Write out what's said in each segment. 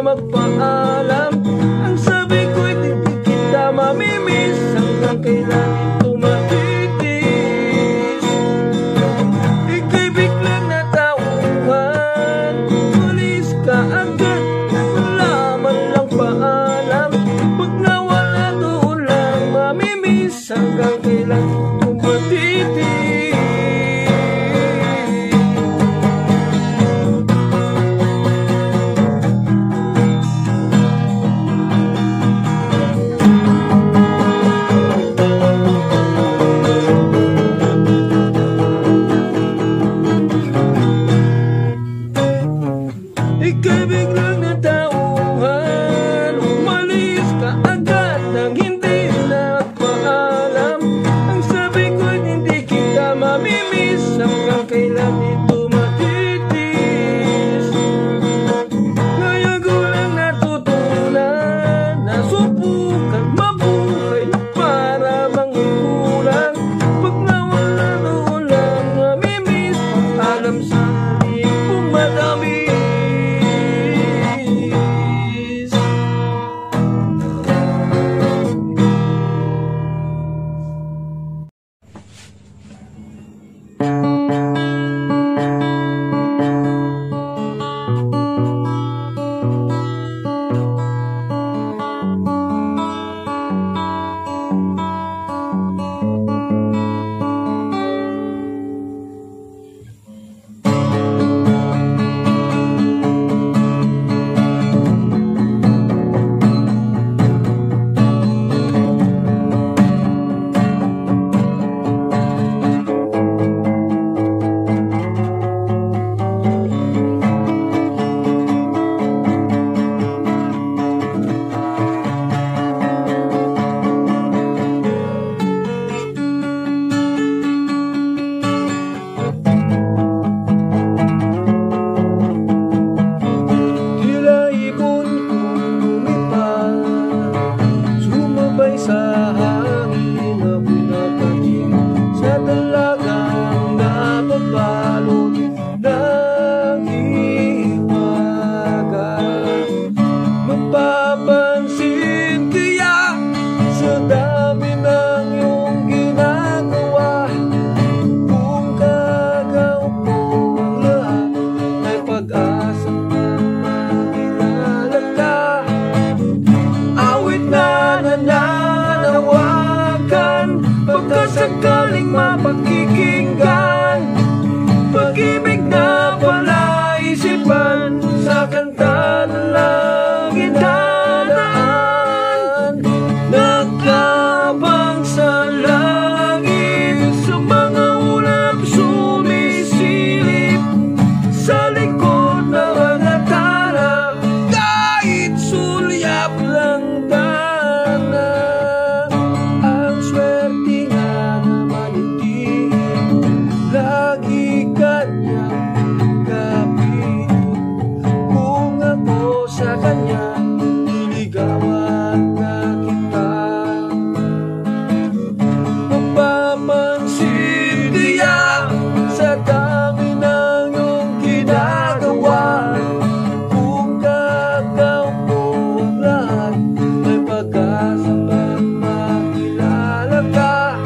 magpaalam. Ang sabi ko'y di kita mamimiss, hanggang kailan ito matitis. Ika'y biglang natauhan, umalis ka agad, wala man lang paalam. Pag nawala doon lang mamimiss, hanggang kailan ito matitis. Ika'y biglang natauhan, umalis ka agad nang hindi nagpaalam. Ang sabi ko'y hindi kita mamimiss, hanggang kailan ito matitis. Ngayon ko lang natutunan na subukan mabuhay na para bang kulang. Pag nawala noon lang mamimiss, alam sa ipong madami. Sa hangin na pinapating sa dalagang napabalot ng hiwaga. Mapapansin kaya sa dami ng iyong ginagawa, kung gagawin ko ang lahat ay pag-asang makilala ka. Awit na pagkasakaling mapakikinggan, pag-ibig na palaisipan, sa kanta ng langit dadaan. Nagkabang sa langit, sa mga ulap sumisilip, sa likod na mga tala, kahit sulyap lang dana. Ang swerte nga naman hindi lagi kanyang kapit. Kung ako sa kanya niligawan na kita, mapapansin kaya sa dami ng iyong ginagawa, kung gagawin mo ang lahat ay pag-asa makilala ka.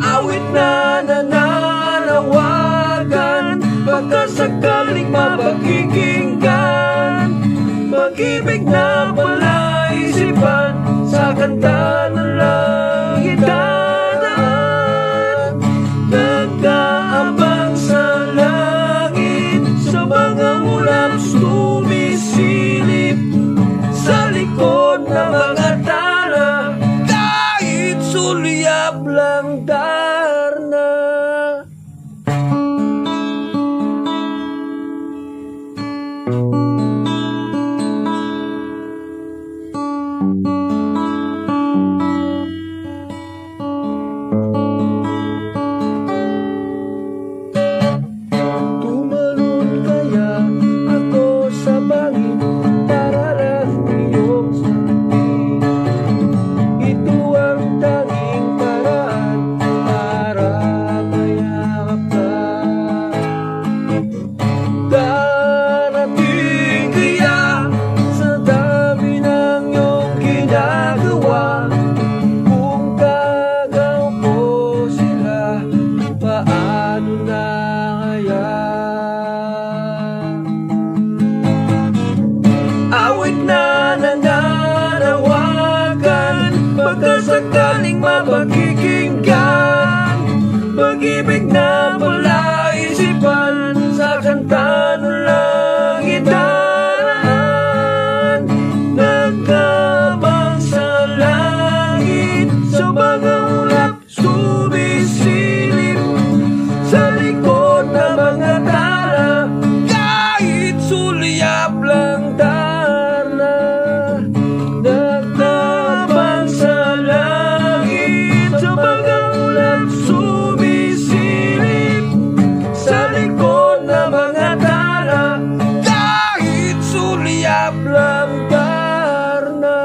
Awit na nananawagan, pagkasakaling mapakikinggan, pag-ibig na palaisipan, sa kanta ng langit dadaan. Nag-aabang sa langit, sa mga ulap sumisilip, sa likod ng mga tala, kahit sulyap lang darna. siap langgar na.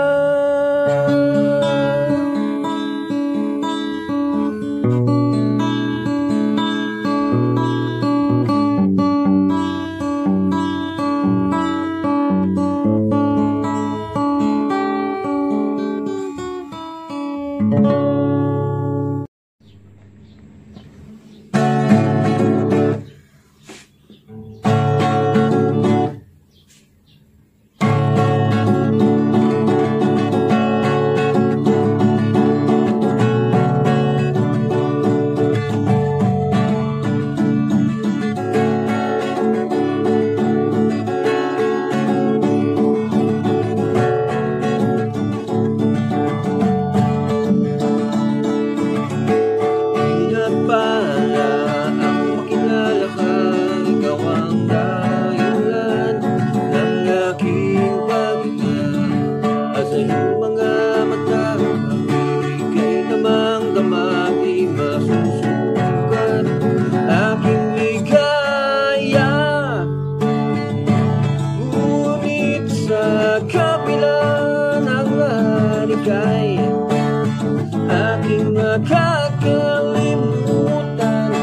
Aking makakalimutan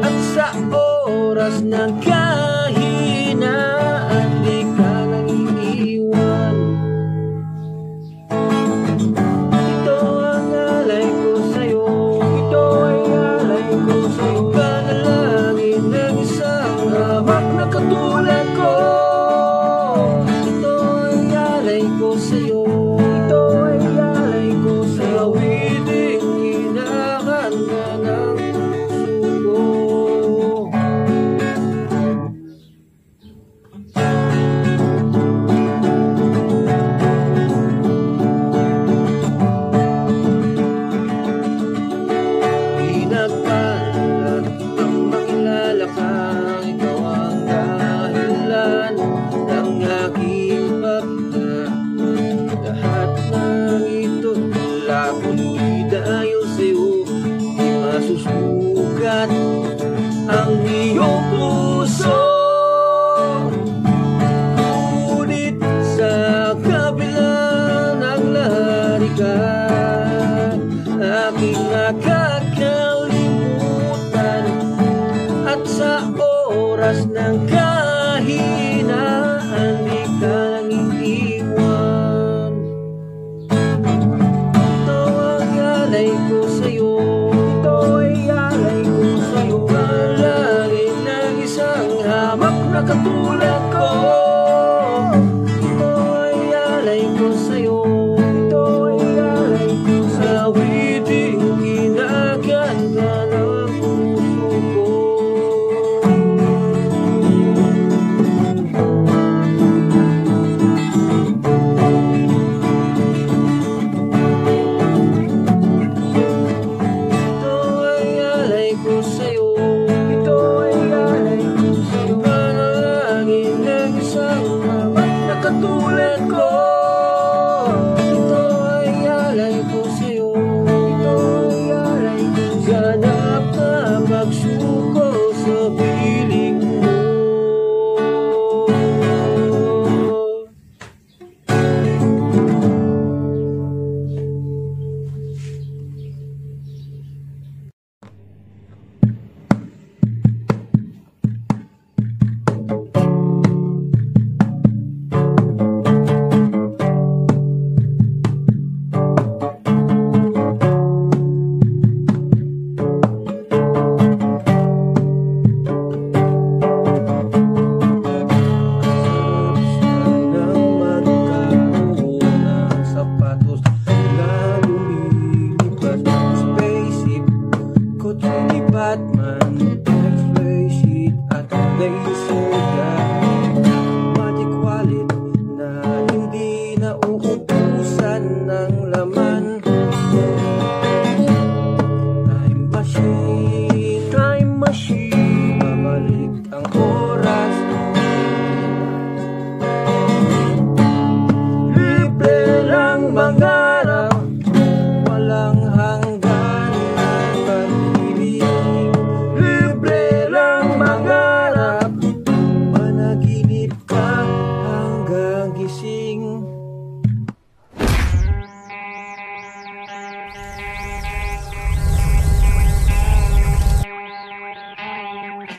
at sa oras ng kahinaan di ka nang iiwan. Ito ang alay ko sa'yo, ito ay alay ko sa'yo. Panalangin ng isang hamak na katulad ko. Ito ay alay ko sa'yo, ito ay alay ko sa'yo. Susukat ang iyong puso, ngunit sa kabila ng laharikan, aking nakakalimutan at sa oras ng